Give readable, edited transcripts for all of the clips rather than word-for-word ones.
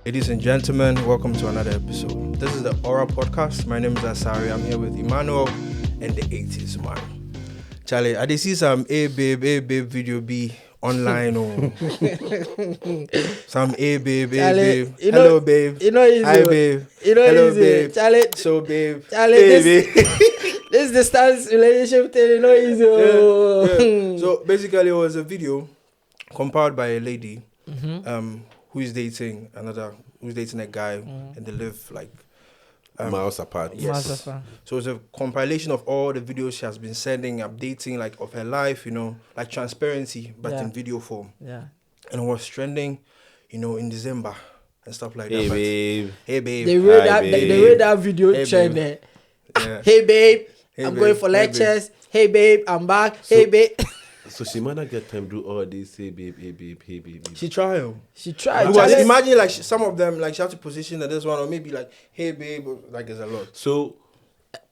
Ladies and gentlemen, welcome to another episode. This is the Aura Podcast. My name is Asari. I'm here with Emmanuel and the 80s man. Charlie, I did see some A babe video be online or some A babe. Hello babe. You know easy. Hi babe. You know hello easy. babe. Charlie, So babe. Charlie, this distance relationship thing, you know easy. Yeah. So basically it was a video compiled by a lady who's dating a guy and they live like miles apart. Yes. So it's a compilation of all the videos she has been sending, updating like of her life, you know, like transparency, but in video form. Yeah. And it was trending, you know, in December and stuff like Hey that. babe. Hey babe. The way babe. that video Hey, trended. Yeah. Hey babe, Hey, I'm babe. going for Hey, lectures. Hey babe, I'm back. Hey babe. So she might not get time to do all this. Hey babe, hey babe, hey babe. She tried. She tried. Because Charlie. imagine like some of them like she have to position that this one or maybe like hey babe, like there's a lot. So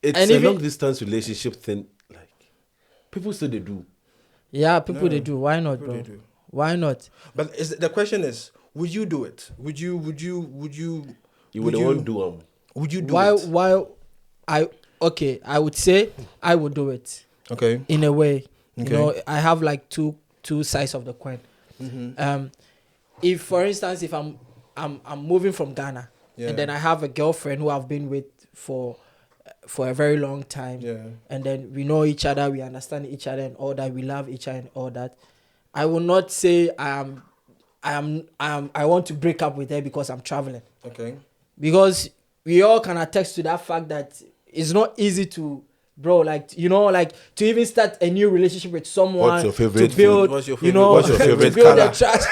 it's And a even- long distance relationship thing. Like people say they do. Yeah, people No. they do. Why not, What bro? they do. Why not? But the question is, would you do it? Would you You Would would you- want to do would you do Why it? I would say I would do it Okay. in a way. Okay. You know, I have like two sides of the coin. If for instance if I'm moving from Ghana Yeah. and then I have a girlfriend who I've been with for a very long time, Yeah. and then we know each other, we understand each other and all that, we love each other and all that, I will not say I want to break up with her because I'm traveling, Okay. because we all can attest to that fact that it's not easy to, bro, like, you know, like to even start a new relationship with someone. What's your favorite to build, food? What's your you favorite- know, what's your favorite to build color? that trust.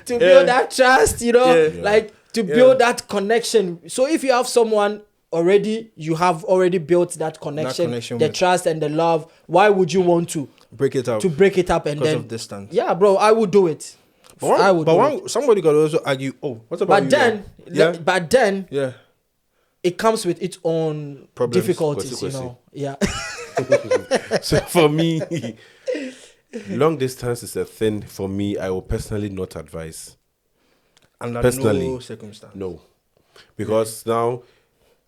To build that trust, you know, Yeah. like to build that connection. So if you have someone already, you have already built that connection, the with- trust and the love. Why would you want to Break it up break it up and because then? of distance. Yeah, bro, I would do it. I would do it. Somebody could also argue, oh, what about you? But then Yeah. it comes with its own Problems, difficulties, you know. Yeah. So for me, long distance is a thing. For me, I will personally not advise. Under Personally, no circumstance. No, because now,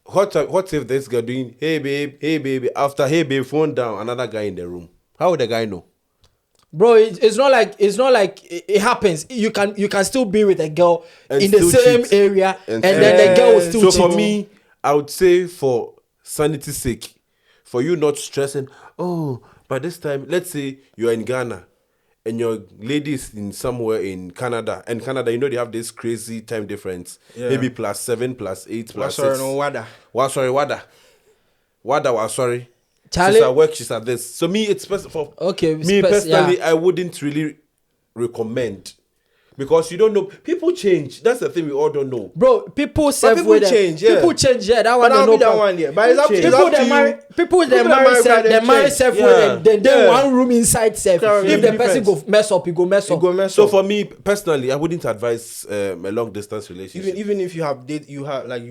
what if this guy doing hey baby after hey babe phone down another guy in the room? How would the guy know? Bro, it's not like it happens. You can still be with a girl And in the still same cheat. area, And and then the girl will still So cheat. for me, I would say for sanity's sake, for you not stressing. Oh, but this time, let's say you're in Ghana and your lady is in somewhere in Canada, and Canada, you know they have this crazy time difference. Yeah. Maybe +7, +8, +6. Sorry, no wada. Wada was sorry. Charlie- She's at work, she's at this. So me, it's for Okay, me personally, I wouldn't really recommend. Because you don't know, people change. That's the thing we all don't know. Bro, people self people change, yeah. People change, yeah. That But one, I'll no be that problem. one, yeah. But it's up to you. People that marry, people that marry self, they marry self with then Yeah. one room inside self. Correct. If the Yeah. person go mess up, he go mess up. So for me personally, I wouldn't advise a long distance relationship. even if you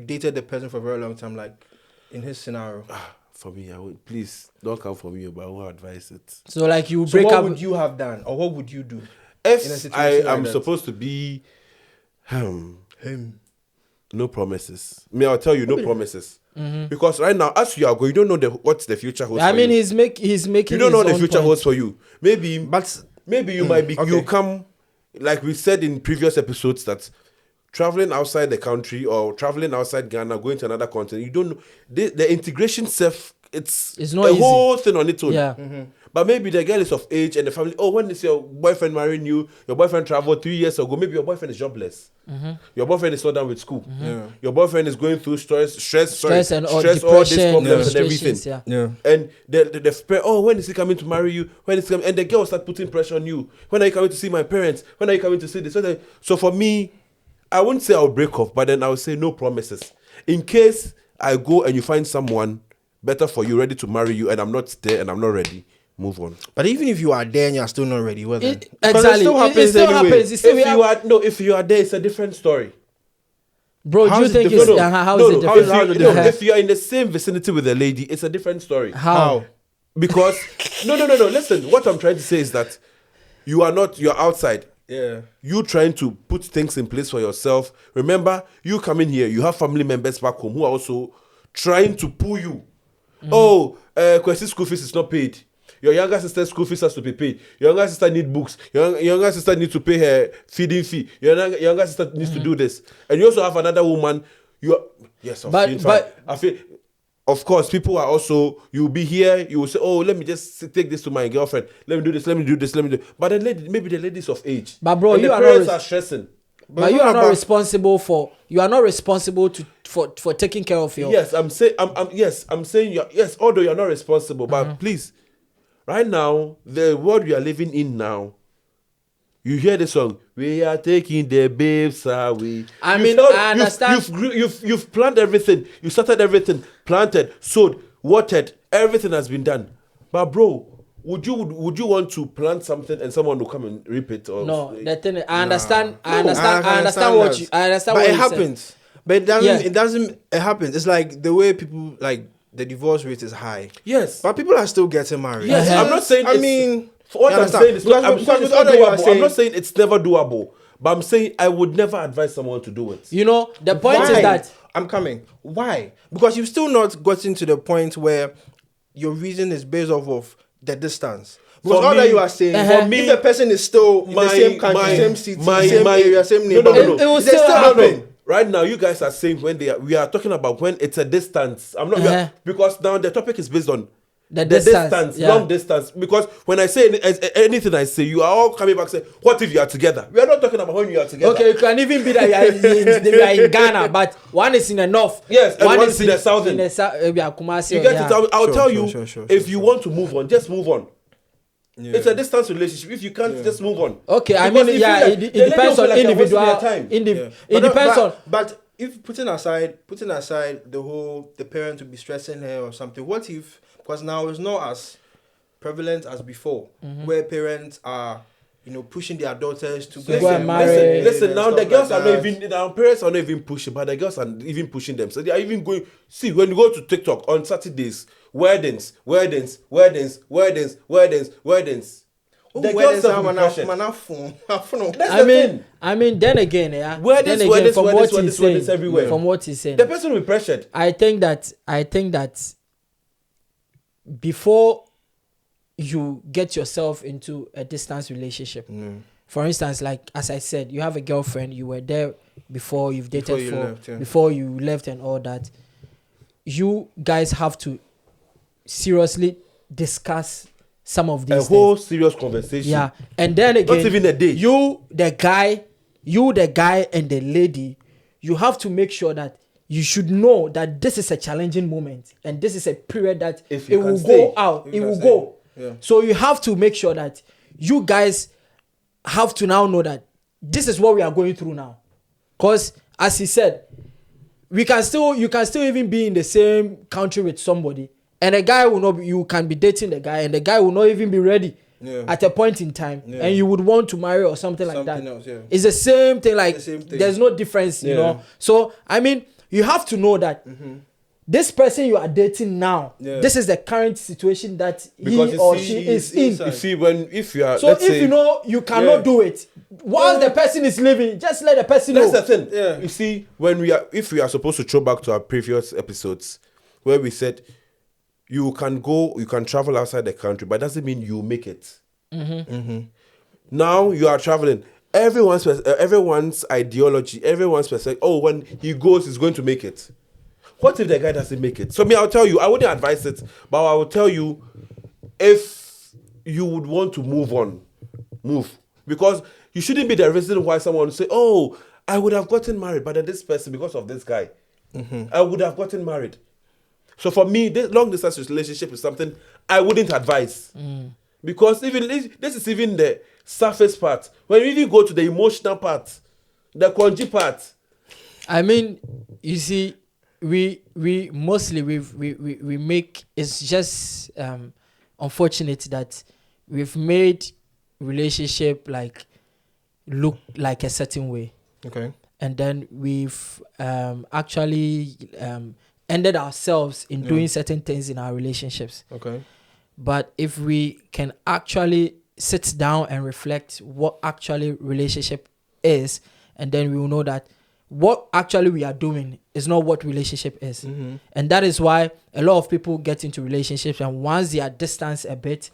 dated the person for a very long time, like in his scenario. For me, I would please don't come for me, but I won't advise it. So like you So break what up. would you have done, or what would you do? In a If situation I like am that. supposed to be Him. no promises. I'll tell you no promises. Because right now, as you are going, you don't know what the future holds. I for mean, you. he's making. You don't know his what the own future point. holds for you. Maybe you might be okay. you come, like we said in previous episodes, that traveling outside the country or traveling outside Ghana, going to another continent, you don't know the integration self. It's It's not a easy. whole thing on its own. Yeah. But maybe the girl is of age and the family. Oh, when is your boyfriend marrying you? Your boyfriend traveled 3 years ago. Maybe your boyfriend is jobless. Your boyfriend is not done with school. Yeah. Your boyfriend is going through stress And all all these depression, problems and frustrations, everything. yeah. Yeah. And the when is he coming to marry you? When is he coming? And the girl will start putting pressure on you. When are you coming to see my parents? When are you coming to see this? So for me, I wouldn't say I'll break off, but then I would say no promises. In case I go and you find someone better for you, ready to marry you, and I'm not there and I'm not ready, move on. But even if you are there and you're still not ready, well then. Because Exactly. It still happens It still anyway. happens. It's still If you are there, it's a different story. Bro, do How you is it think different? it's how is it different? If you are in the same vicinity with a lady, it's a different story. How? Because no. Listen, what I'm trying to say is that you're outside. Yeah. You trying to put things in place for yourself. Remember, you coming here, you have family members back home who are also trying to pull you. Oh, Kwesi's school fees is not paid. Your younger sister's school fees has to be paid. Your younger sister need books. Your younger sister needs to pay her feeding fee. Your younger sister needs to do this. And you also have another woman. I feel, of course, people are also, you'll be here, you will say, oh, let me just take this to my girlfriend. Let me do this, let me do this, let me do. But then maybe the ladies of age. But bro, and you the are parents not are stressing. But you are not responsible for. You are not responsible for taking care of your. Yes, I'm saying. I'm saying. Yes, although you're not responsible, but please, right now, the world we are living in now, you hear the song. We are taking the babes away. I understand. You've planned everything. You started everything. Planted, sowed, watered. Everything has been done. But bro, would you want to plant something and someone will come and reap it? Or no, the thing. I Nah. understand. I No, understand. I understand that. what you. I understand. But what it you said. happens. But it doesn't. Yeah. It doesn't. It happens. It's like the way people like the divorce rate is high, yes, but people are still getting married. yes. I'm not saying. I mean, for what you I'm understand? saying is not, I'm saying it's not other you are doable. I'm saying- not saying it's never doable, but I'm saying I would never advise someone to do it. You know, the point Why? is that I'm coming. Why? Because you've still not gotten to the point where your reason is based off of the distance. Because For all me- that you are saying, For me, if the person is still in the same country, same city, same area, same neighborhood, It will they still happen. Right now, you guys are saying we are talking about when it's a distance. I'm not because now the topic is based on the distance, yeah. long distance. Because when I say anything, I say you are all coming back saying, "What if you are together?" We are not talking about when you are together. okay, it can even be that you are in Ghana, but one is in the north. Yes, and one is in the southern. In the south, Kumasi. You get it? I'll Sure, tell sure, you. sure, If you want to move on, just move on. Yeah. It's a distance relationship. If you can't, just move on. Okay, I Because mean, if yeah, you it the lady depends will on feel like you're wasting individual. their time. It depends on. But if putting aside the parent to be stressing her or something, what if, because now it's not as prevalent as before, where parents are, pushing their daughters to go and marry. Listen. Now the stuff girls like are not that. even. Our parents are not even pushing, but the girls are even pushing them. So they are even going. See, when you go to TikTok on Saturdays, weddings. Oh, The girls are pressured. That's the thing. I mean, then again, yeah. Weddings, then again, weddings, from weddings, what weddings, he's saying, weddings everywhere. From what he's saying, The person will be pressured. I think that before you get yourself into a distance relationship, for instance, like as I said, you have a girlfriend, you were there before, you've dated before you left and all that. You guys have to seriously discuss some of these A whole things. serious conversation. Yeah, and then again, Not even a day. You the guy and the lady, you have to make sure that you should know that this is a challenging moment and this is a period that If it you will can stay, go out. you It can will stay. go. Yeah. So you have to make sure that you guys have to now know that this is what we are going through now. Because as he said, you can still even be in the same country with somebody, and the guy will not be, you can be dating the guy, and the guy will not even be ready at a point in time, and you would want to marry or something like that. Else, yeah. It's the same thing. Like The same thing. there's no difference, you Yeah. know. So I mean, you have to know that this person you are dating now, this is the current situation that Because he you or see, she he's is in. inside. You see, if you are, So let's if say, you know you cannot do it, while the person is living, just let the person know. that's the thing. Yeah. You see, if we are supposed to throw back to our previous episodes where we said you can travel outside the country, but doesn't mean you make it. Now you are traveling. Everyone's ideology, everyone's perspective. Oh, when he goes, he's going to make it. What if the guy doesn't make it? So I'll tell you, I wouldn't advise it, but I will tell you, if you would want to move on, move. Because you shouldn't be the reason why someone will say, oh, I would have gotten married, but then this person, because of this guy, I would have gotten married. So for me, this long distance relationship is something I wouldn't advise. Because this is even the surface part. When you even go to the emotional part, the congee part. I mean, you see, we mostly we make, it's just unfortunate that we've made relationship like look like a certain way, Okay. and then we've actually ended ourselves in doing certain things in our relationships. Okay. But if we can actually sit down and reflect what actually relationship is, and then we will know that what actually we are doing is not what relationship is. And that is why a lot of people get into relationships, and once they are distanced a bit,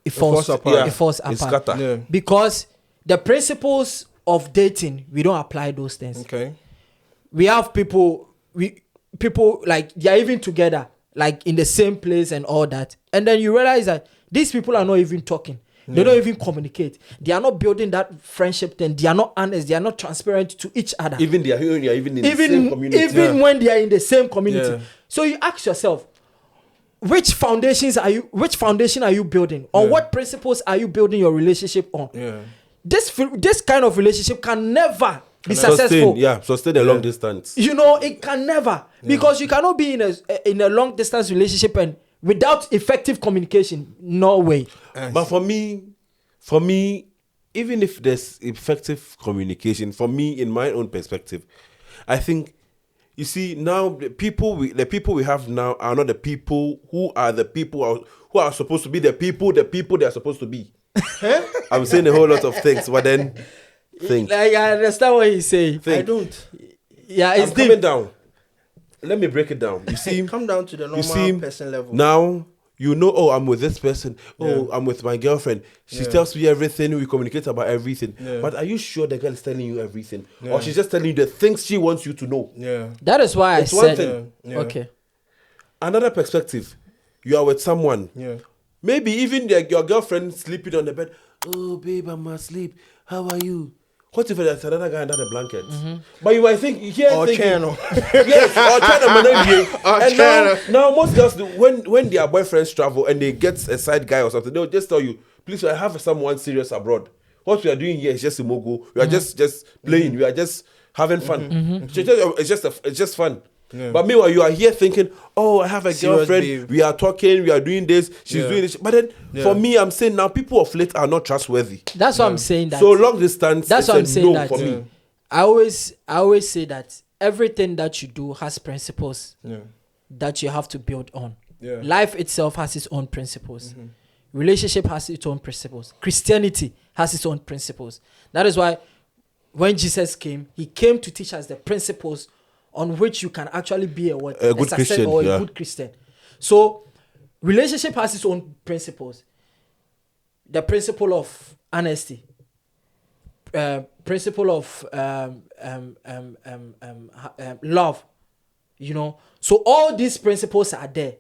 it falls apart. It falls It's apart. scatter. Yeah. Because the principles of dating, we don't apply those things. Okay. We have people like they are even together, like in the same place and all that, and then you realize that these people are not even talking. They don't even communicate. They are not building that friendship. Then they are not honest. They are not transparent to each other. Even they are even in the same community. Even when they are in the same community. Yeah. So you ask yourself, which foundation are you building? On what principles are you building your relationship on? Yeah. This kind of relationship can never be successful. Sustain a long distance. You know, it can never, because you cannot be in a long distance relationship and without effective communication. No way. But for me, even if there's effective communication, for me, in my own perspective, I think, you see, now the people we have now are not the people who are who are supposed to be the people they are supposed to be. I'm saying a whole lot of things, but then think. Like, I understand what he's saying. Think. I don't. Yeah, it's I'm coming deep. down. Let me break it down. You see, Come down to the normal person level. now. You know, oh, I'm with this person. Oh, I'm with my girlfriend. She tells me everything. We communicate about everything. Yeah. But are you sure the girl is telling you everything? Yeah. Or she's just telling you the things she wants you to know? Yeah. That is why It's I one said, thing. Yeah. okay. Another perspective, you are with someone. Yeah. Maybe even your girlfriend sleeping on the bed. Oh, babe, I'm asleep. How are you? What if there's another guy under the blanket? But you might think, Channel. yes, or China might not be. Or And China. now most girls do, when their boyfriends travel and they get a side guy or something, they'll just tell you, please, I have someone serious abroad. What we are doing here is just a mogo. We are just playing. We are just having fun. It's just fun. Yeah. But meanwhile, you are here thinking, oh, I have a Serious girlfriend. babe. We are talking. We are doing this. She's doing this. But then, for me, I'm saying now, people of late are not trustworthy. That's why I'm saying that. So long distance, That's it's what I'm a saying no that. for me. I always say that everything that you do has principles Yeah. that you have to build on. Yeah. Life itself has its own principles. Relationship has its own principles. Christianity has its own principles. That is why when Jesus came, he came to teach us the principles on which you can actually be a good Christian, or yeah. a good Christian. So relationship has its own principles. The principle of honesty, principle of love, you know. So all these principles are there.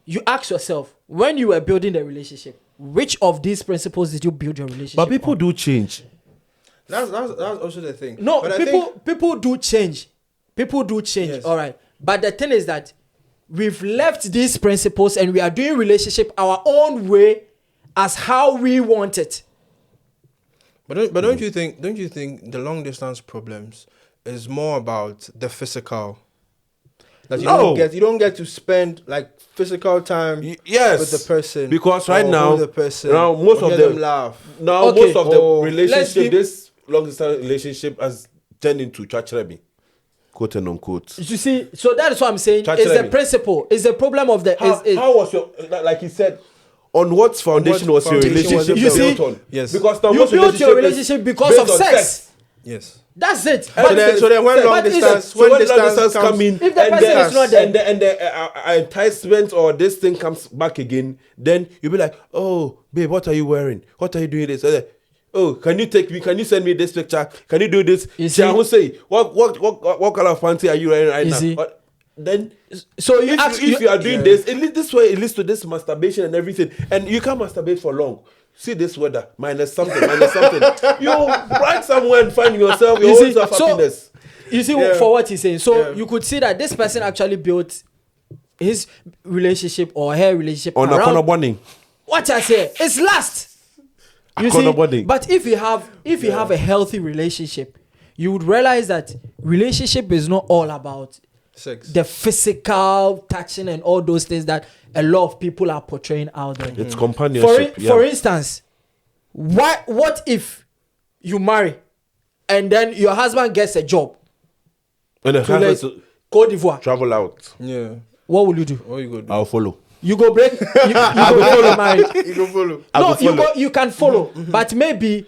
You ask yourself, when you were building the relationship, which of these principles did you build your relationship But people on? do change. That's also the thing. No, But I think- people do change. People do change, Yes. all right. But the thing is that we've left these principles and we are doing relationship our own way, as how we want it. But don't you think the long distance problems is more about the physical? That you No. don't get to spend like physical time Yes, with the person, because right or now, hold the person, now most or of hear them them laugh. Now Okay. most of the Oh, let's relationship, give- this long distance relationship has turned into chachrebi, quote and unquote. You see, so that is what I'm saying. Touch It's the me. principle. It's the problem of the. How was your, like he said, on what foundation What was your foundation was relationship it built built on? on? Yes. Because now You most built your is relationship because based of on sex. Yes. That's it. So But then when But long is it- distance, So when long distance distance comes, come in, If the person the, is not there. and the enticement or this thing comes back again, then you'll be like, oh, babe, what are you wearing? What are you doing this? Oh, can you take me? Can you send me this picture? Can you do this? You See, I see? will say, what color of panty are you wearing right You now? see? What- then so you if, ask if you are doing yeah. this, this way it leads to this masturbation and everything, and you can't masturbate for long. See this weather, minus something. You ride somewhere and find yourself your You own see, self happiness. You see, Yeah. for what he's saying. So Yeah. you could see that this person actually built his relationship or her relationship On a around corner bonding. what I say. It's last. You Corner see, bonding. but if you have a healthy relationship, you would realize that relationship is not all about sex. the physical touching and all those things that a lot of people are portraying out there. It's companionship. For instance, what if you marry and then your husband gets a job and the to like husband Côte d'Ivoire? travel out. Yeah. What will you do? What you go do? I'll follow. you go break. You go break marriage. You go follow. I No, go follow. you can follow, but maybe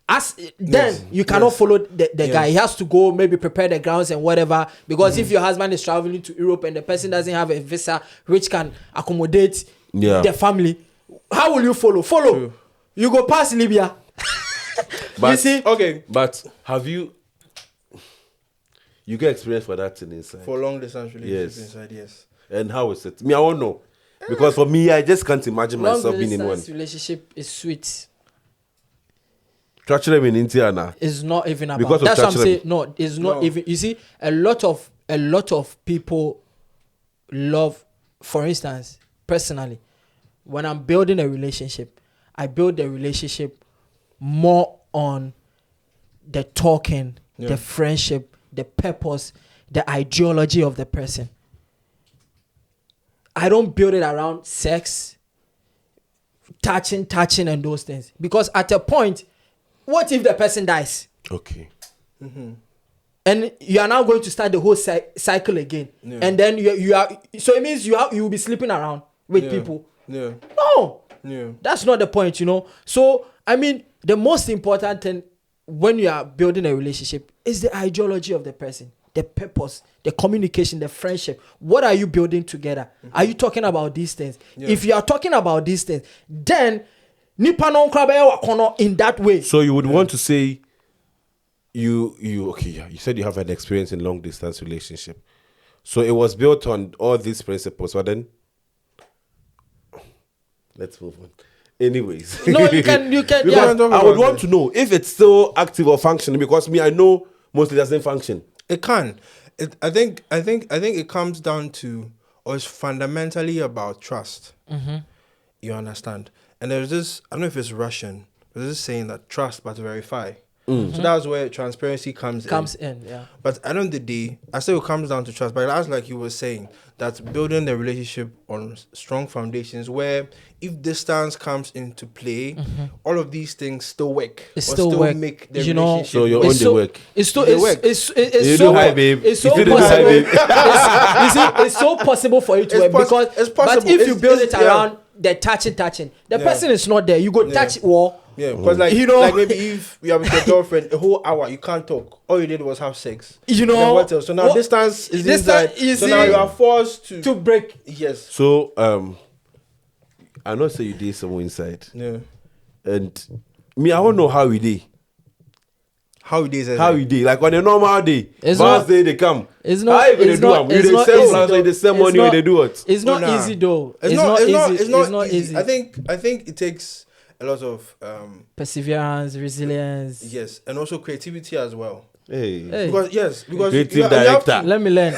as then Yes, you cannot yes. follow the guy. Yes. He has to go maybe prepare the grounds and whatever. Because if your husband is traveling to Europe and the person doesn't have a visa which can accommodate the family, how will you follow? Follow. True. You go past Libya. But, you see? Okay. But have you get experience for that thing inside? For long distance relationship Yes. inside, yes. And how is it? Me, I won't know. Because for me, I just can't imagine Long myself being in one. distance relationship is sweet. Touch them in India now. It's not even about. Because of That's what I'm touch saying. them. No, it's not No. even. You see, a lot of people love. For instance, personally, when I'm building a relationship, I build the relationship more on the talking, the friendship, the purpose, the ideology of the person. I don't build it around sex, touching, and those things. Because at a point, what if the person dies? Okay. And you are now going to start the whole cycle again. Yeah. And then you are, so it means you will be sleeping around with Yeah. people. Yeah. No, Yeah. that's not the point, you know. So I mean, the most important thing when you are building a relationship is the ideology of the person, the purpose, the communication, the friendship. What are you building together? Are you talking about these things? Yeah. If you are talking about these things, then nipa non krabe wakono in that way. So you would want to say you said you have an experience in long distance relationship. So it was built on all these principles, but then let's move on. Anyways. No, you can Because yeah. I would want to know if it's still active or functioning, because me, I know mostly doesn't function. It can. I think it comes down to, or it's fundamentally about trust. You understand? And there's this, I don't know if it's Russian, but there's this saying that trust but verify. So that's where transparency comes in. Yeah. But at the end of the day, I say it comes down to trust. But that's like you were saying, that's building the relationship on strong foundations where if distance comes into play, all of these things still work. It or still work. make the You know, relationship So you're work. on It's the so, work. it's so They it's, work. it's, it's, You it's do so hi, babe. it's so You do hi, possible. babe. You see, it's so possible for it to It's work pos- because it's possible. but if you It's- build it's- it yeah. around the touching, the person is not there. You go touch wall. Yeah, because like You know- like maybe if you are with your girlfriend a whole hour, you can't talk. All you did was have sex. You Then know what else? So now what- distance is distance inside. is So now in- you are forced to break. yes. So I know say you did somewhere inside. Yeah. And me, I don't know how we did. How it is? How we did. Like on a normal day. It's Vals not- day they come. It's not. How you gonna it's do not. am? You It's dey not sell easy. plans, though. you dey sell It's money, not- you dey do what? It's not Nah. easy though. It's not easy. It's not easy. easy. I think it takes a lot of Perseverance, resilience. yes, and also creativity as well. Hey. Hey. Because Creative you have director. to- Let me learn.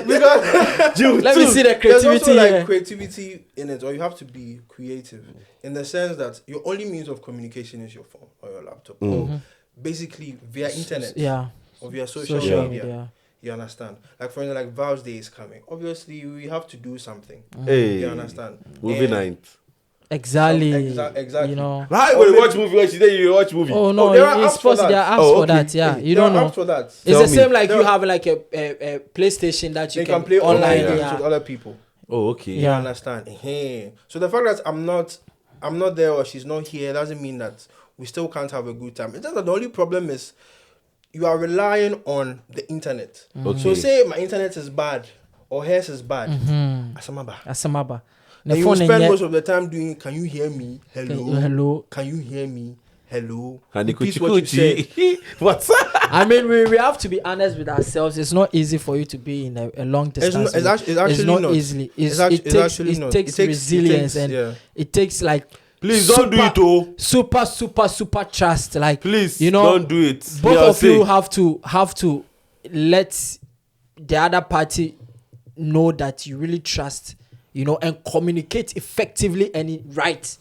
because Let me see the there's also creativity like here. creativity in it, or you have to be creative in the sense that your only means of communication is your phone or your laptop, or basically via internet, Yeah. or via social Social media. media. You understand? Like for instance, like Vals Day is coming. Obviously, we have to do something. Hey. You understand? Movie And- night. Exactly. Exactly. You know. How you gonna watch movie when she say you watch movie? Oh no, there are it's apps for possible. There that. are apps Oh, for okay. that. Yeah, you There don't are know. apps for that. It's Tell the me. same like There you are- have like a PlayStation that you They can play online online. games Yeah. with other people. Oh, okay. You Yeah. understand? So the fact that I'm not there or she's not here doesn't mean that we still can't have a good time. It's just that the only problem is you are relying on the internet. Okay. So say my internet is bad or hers is bad. Asamaba. Asamaba. And you will spend most of the time doing, can you hear me? Hello. Hello. Can you hear me? Hello. Honey, Repeat what you said. coochie. What's up? I mean, we have to be honest with ourselves. It's not easy for you to be in a long distance. It's actually not not. easily. It's actually it not. takes resilience and yeah. it takes like Please don't do it, oh. super trust. Like Please, you know, don't do it. both Me, I'll of you say. have to let the other party know that you really trust, you know, and communicate effectively and right.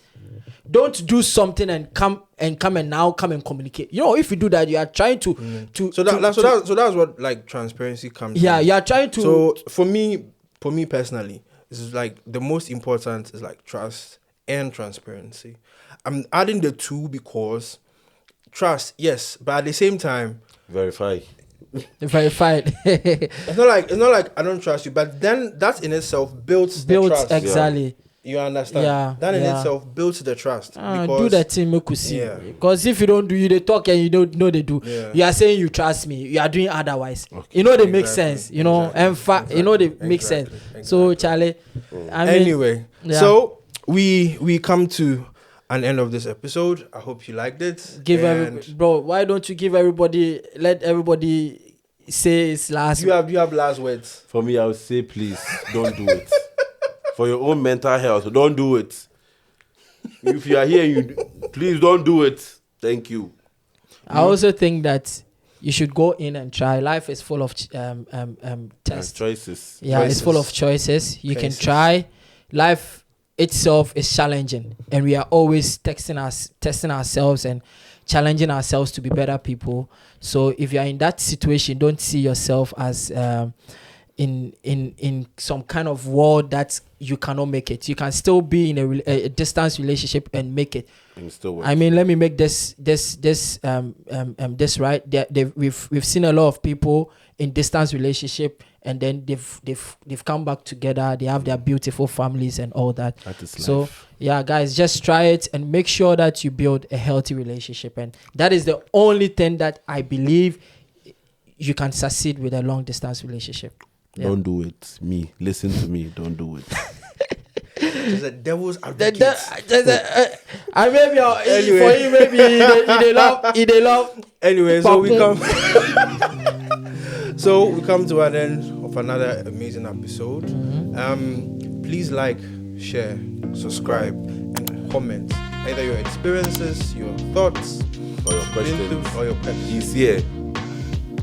Don't do something and come and communicate. You know, if you do that, you are trying to So that's what like transparency comes. yeah, in. you are trying to So for me personally, this is like the most important is like trust and transparency. I'm adding the two because trust, yes, but at the same time, Verify. Verified. It's not like I don't trust you, but then that in itself builds the trust. Exactly. You understand? Yeah, That in yeah. itself builds the trust. Do that thing, make we see. Yeah. Because if you don't do, you they talk and you don't know they do. Yeah. You are saying you trust me. You are doing otherwise. Okay. You know they make Exactly. sense. You know, Exactly. you know they make sense. Exactly. So Charlie, I mean, Anyway, yeah. so we come to an end of this episode. I hope you liked it. give And bro. Why don't you give everybody? Let everybody say its last. you have last words. For me, I would say, please don't do it. For your own mental health, don't do it. If you are here, please don't do it. Thank you. I also think that you should go in and try. Life is full of tests. Choices. Yeah, it's full of choices. You can try. Life itself is challenging, and we are always testing ourselves and challenging ourselves to be better people. So if you are in that situation, don't see yourself as in some kind of world that you cannot make it. You can still be in a distance relationship and make it. And still work. I mean, let me make this right. We've seen a lot of people in distance relationship, and then they've come back together. They have their beautiful families and all that. That is So life. yeah, guys, just try it and make sure that you build a healthy relationship, and that is the only thing that I believe you can succeed with a long distance relationship. Yeah. Don't do it. Listen to me. Don't do it. There's a devil's I advocate. maybe Anyway. for you, maybe they love. Anyway, so we Papu. come so we come to an end of another amazing episode. Please like, share, subscribe, and comment either your experiences, your thoughts, Or your questions. or your questions. He's here.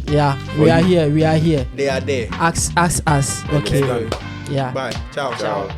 Yeah, we are here. They are there. Ask us. Okay. Let's go. Yeah. Bye. Ciao. Ciao.